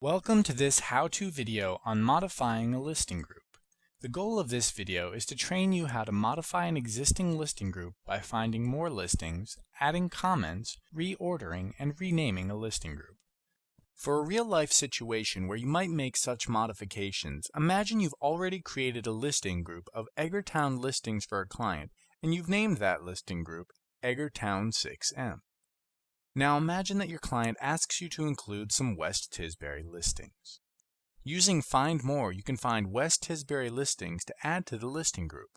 Welcome to this how-to video on modifying a listing group. The goal of this video is to train you how to modify an existing listing group by finding more listings, adding comments, reordering, and renaming a listing group. For a real-life situation where you might make such modifications, imagine you've already created a listing group of Eggertown listings for a client, and you've named that listing group Eggertown 6M. Now imagine that your client asks you to include some West Tisbury listings. Using Find More, you can find West Tisbury listings to add to the listing group.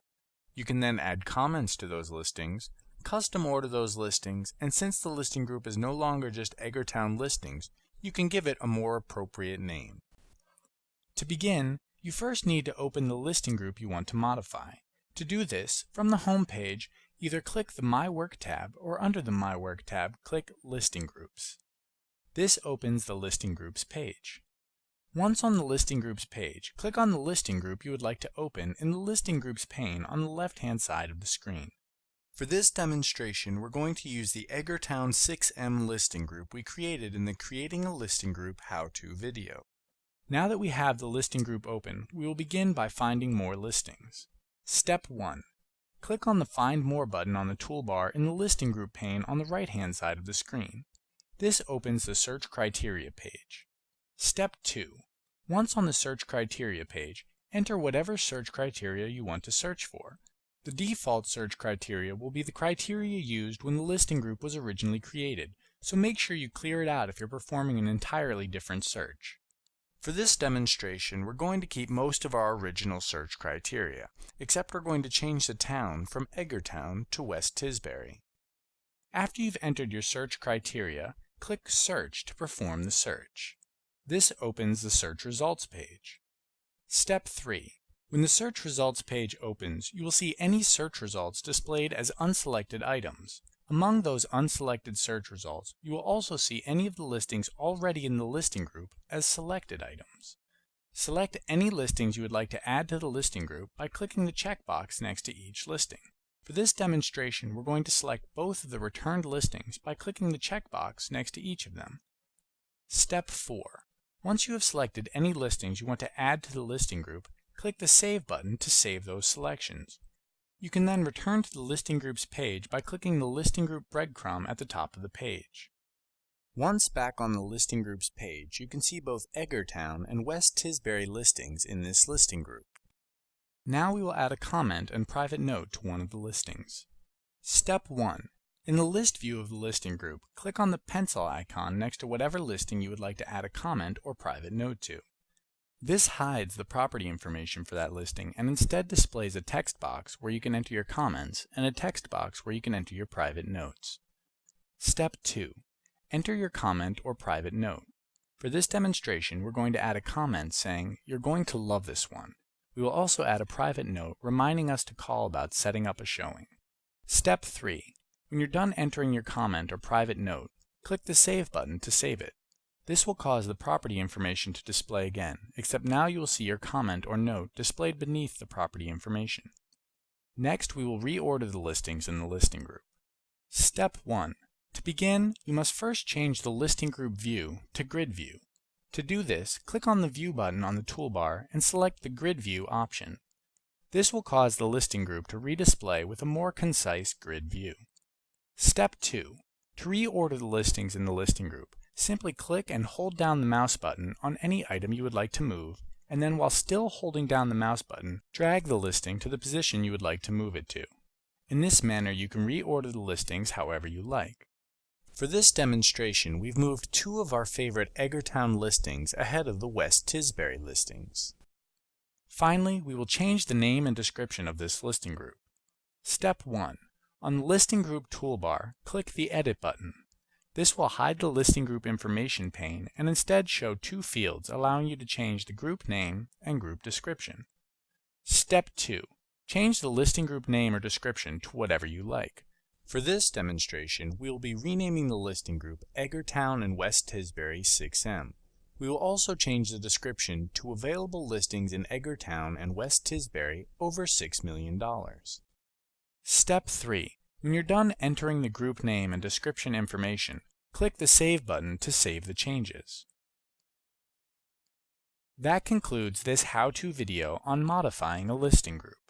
You can then add comments to those listings, custom order those listings, and since the listing group is no longer just Eggertown listings, you can give it a more appropriate name. To begin, you first need to open the listing group you want to modify. To do this, from the home page, either click the My Work tab or under the My Work tab, click Listing Groups. This opens the Listing Groups page. Once on the Listing Groups page, click on the listing group you would like to open in the Listing Groups pane on the left-hand side of the screen. For this demonstration, we're going to use the Eggertown 6M listing group we created in the Creating a Listing Group how-to video. Now that we have the listing group open, we will begin by finding more listings. Step 1. Click on the Find More button on the toolbar in the Listing Group pane on the right-hand side of the screen. This opens the Search Criteria page. Step 2. Once on the Search Criteria page, enter whatever search criteria you want to search for. The default search criteria will be the criteria used when the listing group was originally created, so make sure you clear it out if you're performing an entirely different search. For this demonstration, we're going to keep most of our original search criteria, except we're going to change the town from Eggertown to West Tisbury. After you've entered your search criteria, click Search to perform the search. This opens the search results page. Step 3. When the search results page opens, you will see any search results displayed as unselected items. Among those unselected search results, you will also see any of the listings already in the listing group as selected items. Select any listings you would like to add to the listing group by clicking the checkbox next to each listing. For this demonstration, we're going to select both of the returned listings by clicking the checkbox next to each of them. Step 4. Once you have selected any listings you want to add to the listing group, click the Save button to save those selections. You can then return to the Listing Groups page by clicking the Listing Group breadcrumb at the top of the page. Once back on the Listing Groups page, you can see both Eggertown and West Tisbury listings in this listing group. Now we will add a comment and private note to one of the listings. Step 1. In the List view of the listing group, click on the pencil icon next to whatever listing you would like to add a comment or private note to. This hides the property information for that listing and instead displays a text box where you can enter your comments and a text box where you can enter your private notes. Step 2. Enter your comment or private note. For this demonstration, we're going to add a comment saying, "You're going to love this one." We will also add a private note reminding us to call about setting up a showing. Step 3. When you're done entering your comment or private note, click the Save button to save it. This will cause the property information to display again, except now you will see your comment or note displayed beneath the property information. Next, we will reorder the listings in the listing group. Step 1. To begin, you must first change the listing group view to Grid View. To do this, click on the View button on the toolbar and select the Grid View option. This will cause the listing group to redisplay with a more concise grid view. Step 2. To reorder the listings in the listing group, simply click and hold down the mouse button on any item you would like to move, and then while still holding down the mouse button, drag the listing to the position you would like to move it to. In this manner, you can reorder the listings however you like. For this demonstration, we've moved two of our favorite Eggertown listings ahead of the West Tisbury listings. Finally, we will change the name and description of this listing group. Step 1. On the Listing Group toolbar, click the Edit button. This will hide the listing group information pane and instead show two fields allowing you to change the group name and group description. Step 2. Change the listing group name or description to whatever you like. For this demonstration, we will be renaming the listing group Eggertown and West Tisbury 6M. We will also change the description to Available Listings in Eggertown and West Tisbury over $6 million. Step 3. When you're done entering the group name and description information, click the Save button to save the changes. That concludes this how-to video on modifying a listing group.